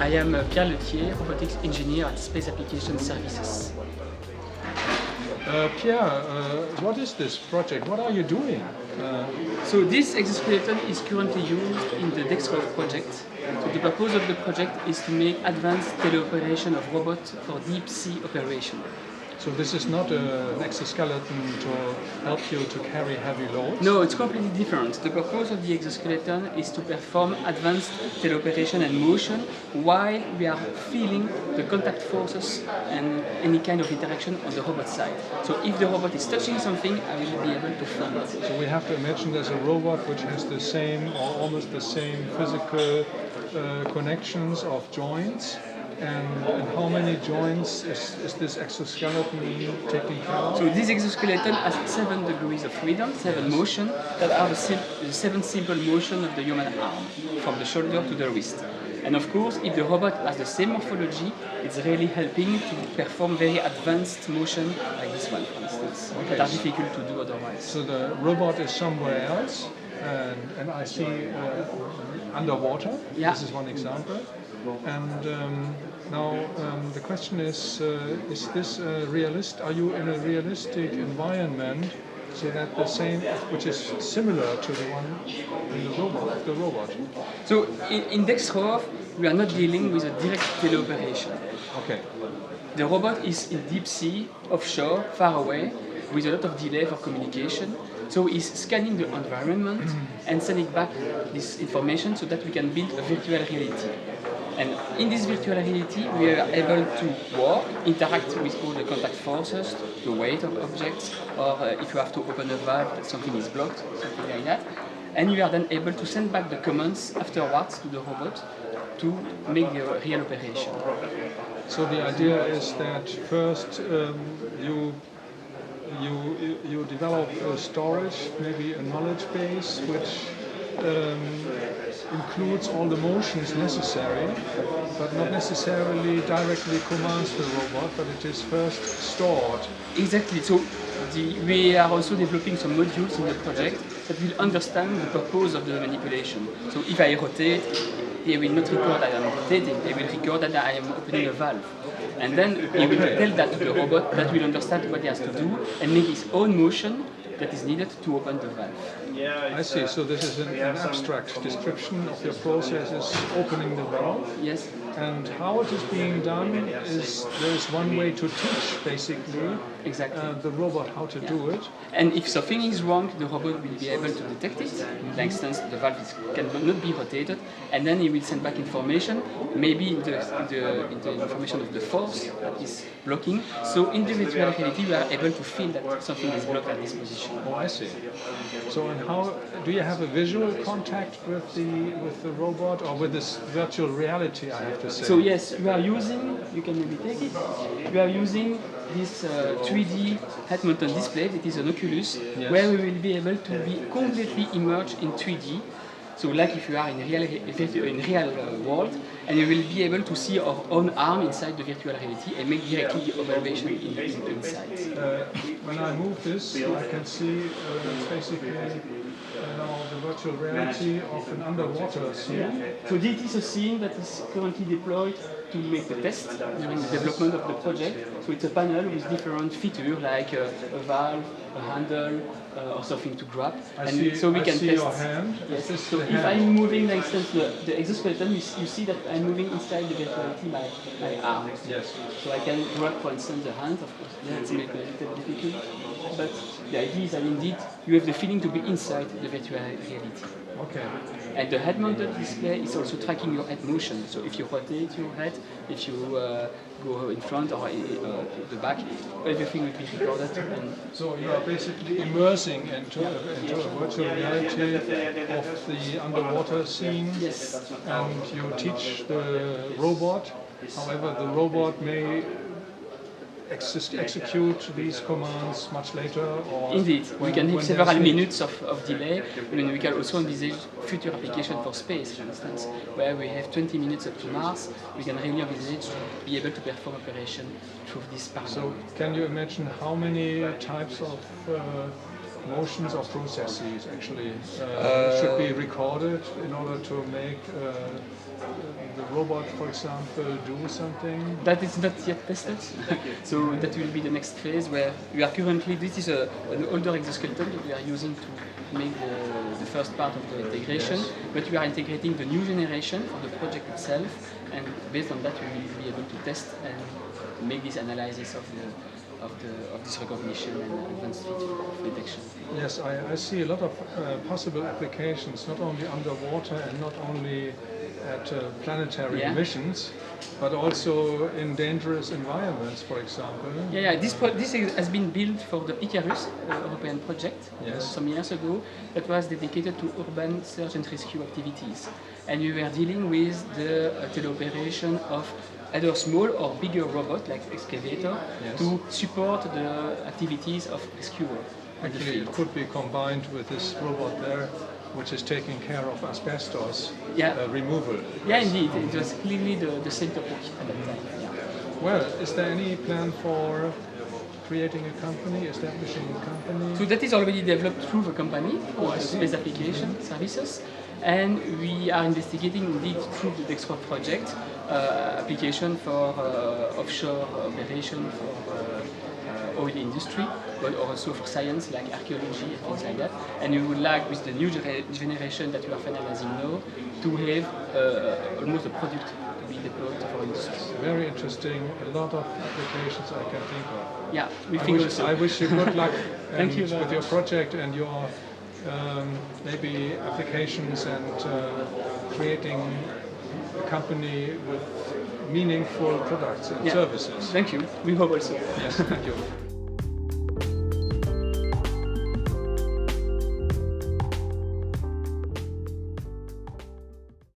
I am Pierre Letier, robotics engineer at Space Application Services. Pierre, what is this project? What are you doing? So this exoskeleton is currently used in the Dextrov project. So the purpose of the project is to make advanced teleoperation of robots for deep sea operation. So this is not an exoskeleton to help you to carry heavy loads? No, it's completely different. The purpose of the exoskeleton is to perform advanced teleoperation and motion while we are feeling the contact forces and any kind of interaction on the robot side. So if the robot is touching something, I will be able to feel it. So we have to imagine there's a robot which has the same or almost the same physical connections of joints. And how many joints is this exoskeleton taking care of? So this exoskeleton has 7 degrees of freedom, 7 motion that are the 7 simple motion of the human arm, from the shoulder to the wrist. And of course, if the robot has the same morphology, it's really helping to perform very advanced motion like this one, for instance, that are difficult to do otherwise. So the robot is somewhere else, and I see underwater. Yeah. This is one example. And now the question is this realist? Are you in a realistic environment, so that the same, which is similar to the one in the robot? So in Dextrov, we are not dealing with a direct teleoperation. Okay. The robot is in deep sea, offshore, far away, with a lot of delay for communication. So it's scanning the environment and sending back this information so that we can build a virtual reality. And in this virtual reality, we are able to walk, interact with all the contact forces, the weight of objects, or if you have to open a valve, that something is blocked, something like that. And you are then able to send back the commands afterwards to the robot to make the real operation. So the idea is that first you develop a storage, maybe a knowledge base, which includes all the motions necessary, but not necessarily directly commands the robot, but it is first stored. Exactly. So we are also developing some modules in the project that will understand the purpose of the manipulation. So if I rotate, he will not record that I am rotating, he will record that I am opening a valve. And then he will tell that to the robot that will understand what he has to do and make his own motion that is needed to open the valve. I see, so this is an abstract description of your processes opening the valve. Yes. And how it is being done is there is one way to teach basically the robot how to do it. And if something is wrong, the robot will be able to detect it. For instance, the valve cannot be rotated, and then he will send back information, maybe in the information of the force that is blocking. So in the virtual reality, we are able to feel that something is blocked at this position. Oh, I see. So, and how do you have a visual contact with the robot or with this virtual reality? I have to say. So yes, we are using. You can maybe take it. We are using this 3D head-mounted display. It is an Oculus, where we will be able to be completely immersed in 3D. So like if you are in real world, and you will be able to see our own arm inside the virtual reality and make directly the evaluation inside. When I move this, I can see basically now the virtual reality of an underwater scene. So this is a scene that is currently deployed to make the test during the development of the project. So it's a panel with different features like a valve, a handle, or something to grab. So we can test. Your hand. Yes. So if I'm moving, for instance, the exoskeleton, you see that I'm moving inside the virtuality my arm. Yes. So I can grab, for instance, the hand. Of course, that's a little difficult. But the idea is that indeed you have the feeling to be inside the virtual reality. Okay. And the head-mounted display is also tracking your head motion. So if you rotate your head, if you go in front or the back, everything will be recorded. So you are basically immersing into a virtual reality of the underwater scene. Yes. And you teach the robot. However, the robot may execute these commands much later? Or indeed, we can have several minutes of delay. I mean, we can also envisage future application for space, for instance, where we have 20 minutes up to Mars. We can really envisage to be able to perform operation through this panel. So, can you imagine how many types of motions or processes actually should be recorded in order to make the robot, for example, do something? That is not yet tested, so that will be the next phase where we are currently, this is an older exoskeleton that we are using to make the first part of the integration, Yes. but we are integrating the new generation for the project itself, and based on that we will be able to test and make this analysis of this recognition and advanced feature of detection. Yes, I see a lot of possible applications, not only underwater and not only at planetary Yeah. missions, but also in dangerous environments, for example. Yeah, this has been built for the Icarus European project Yes. some years ago that was dedicated to urban search and rescue activities. And we were dealing with the teleoperation of either small or bigger robot like excavator Yes. to support the activities of rescuer. on the Actually, field. it could be combined with this robot there, which is taking care of asbestos Yeah. removal. Yeah, indeed, it was clearly the same topic at that time. Yeah. Well, is there any plan for creating a company, establishing a company? So that is already developed through the company, I the see. Space Application Services, and we are investigating indeed through the Dextro project application for offshore operation for oil industry, but also for science like archaeology and things like that. And we would like, with the new generation that we are finalizing now, to have almost a product to be deployed for industry. Very interesting, a lot of applications I can think of. Yeah, we think also. I wish you good luck Thank you very with your much. project and your maybe applications and creating a company with meaningful products and Yeah. services. Thank you. We hope also. Yes, thank you.